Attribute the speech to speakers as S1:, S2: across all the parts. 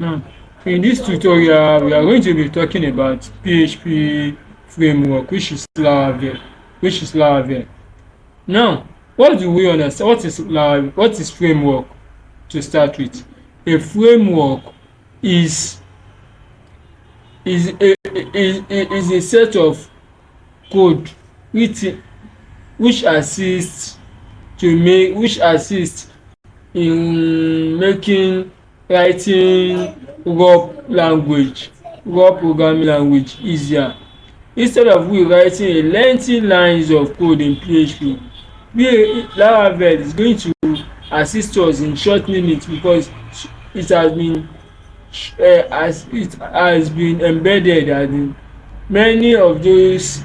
S1: Now, in this tutorial, we are going to be talking about PHP framework, which is Laravel. Now, what do we understand? What is Laravel? What is framework? To start with, a framework is is a set of code which assists which assists in making writing raw programming language easier. Instead of we writing a lengthy lines of code in PHP, Laravel is going to assist us in shortening it because it has been as it has been embedded as in many of those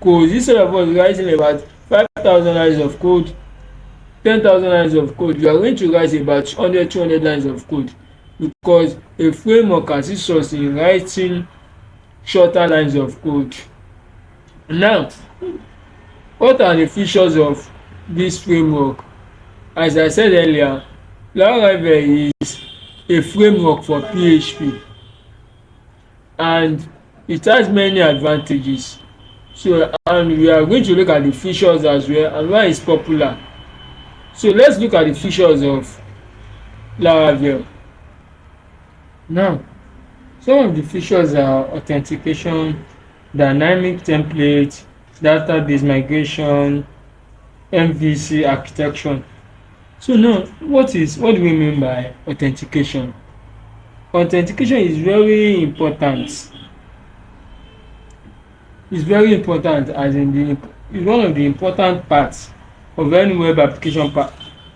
S1: codes. Instead of us writing about 5,000 lines of code, 10,000 lines of code, you are going to write about 200 lines of code because a framework assists us in writing shorter lines of code. Now, what are the features of this framework? As I said earlier, Laravel is a framework for PHP and it has many advantages. So, and we are going to look at the features as well and why it's popular. So let's look at the features of Laravel. Now, some of the features are authentication, dynamic template, database migration, MVC architecture. So now, what do we mean by authentication? Authentication is very important. It's very important as in it's one of the important parts of any web application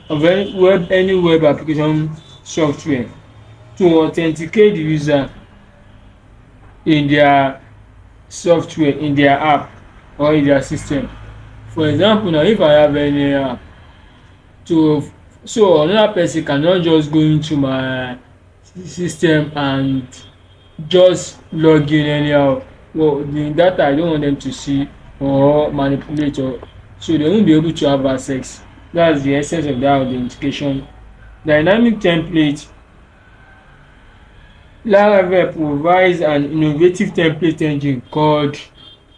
S1: any web application software to authenticate the user in their software, in their app or in their system. For example, now if I have any app, so another person cannot just go into my system and just log in anyhow. Well, the data I don't want them to see or manipulate, or so they won't be able to have access. That's the essence of that authentication. Dynamic template. Laravel provides an innovative template engine called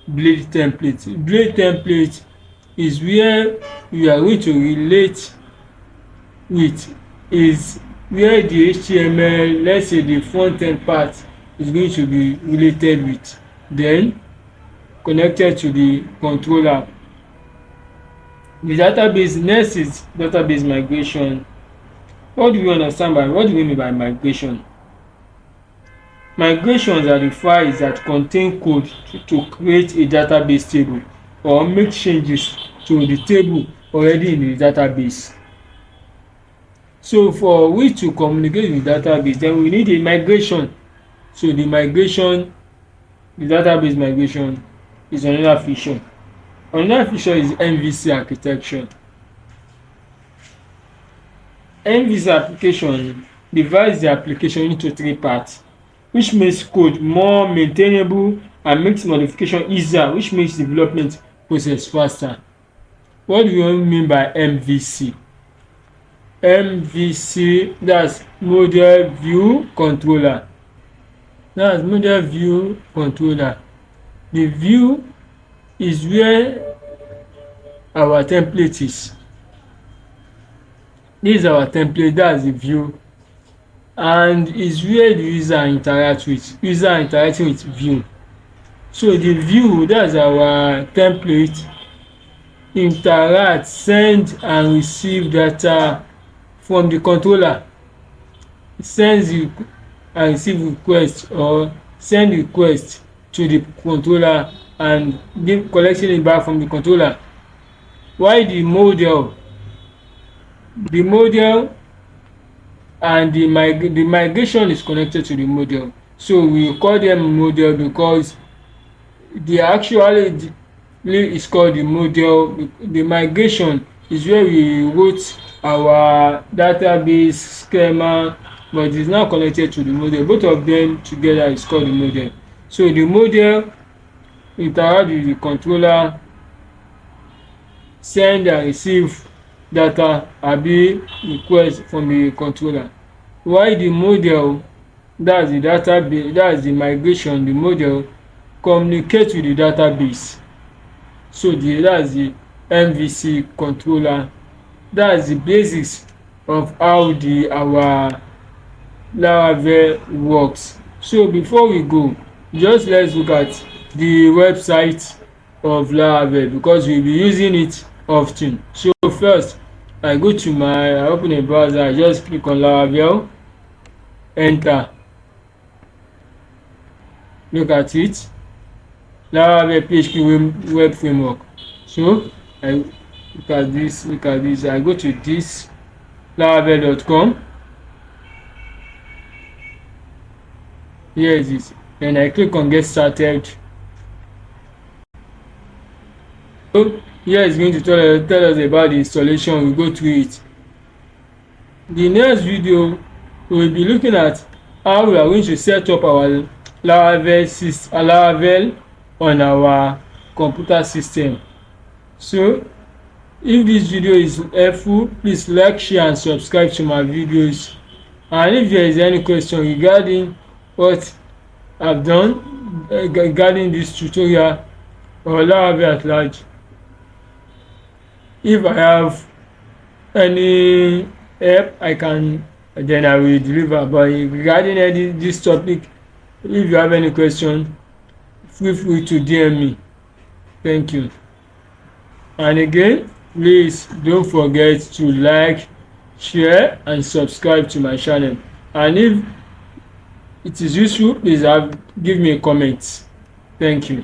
S1: Blade template. Blade template is where you are going to relate with, is where the HTML, let's say the front end part, is going to be related with, then connected to the controller. The database, next is database migration. What do we mean by migration? Migrations are the files that contain code to create a database table or make changes to the table already in the database. So for we to communicate with the database, then we need a migration. So the database migration is another feature. Another feature is MVC architecture. MVC application divides the application into three parts, which makes code more maintainable and makes modification easier, which makes development process faster. What do you mean by MVC? MVC, that's model view controller. The view is where our template is. This is our template, that's the view, and is where the user interacting with view. So the view, that's our template, interact, send and receive data from the controller. It sends and receive request or send request to the controller and collecting it back from the controller. While the model and the migration is connected to the model. So we call them model because the actually is called the model. The migration is where we wrote our database schema, but it's now connected to the model. Both of them together is called the model. So the model interact with the controller, send and receive data abi request from the controller, while the model That's the database, that's the migration. The model communicate with the database. So that's the MVC controller. That's the basics of how our Laravel works. So before we go, just let's look at the website of Laravel because we'll be using it often. So first, I open a browser, I just click on Laravel, enter. Look at it, Laravel PHP web framework. So I look at this, I go to this laravel.com. Here it is. Then I click on get started. So here is going to tell us about the installation. We go through it. The next video we will be looking at how we are going to set up our Laravel on our computer system. So if this video is helpful, please like, share and subscribe to my videos. And if there is any question regarding what I've done regarding this tutorial or Laravel at large, if I have any help then I will deliver. But regarding this topic, if you have any question, feel free to DM me. Thank you. And again, please don't forget to like, share and subscribe to my channel. And if it is useful, please give me a comment. Thank you.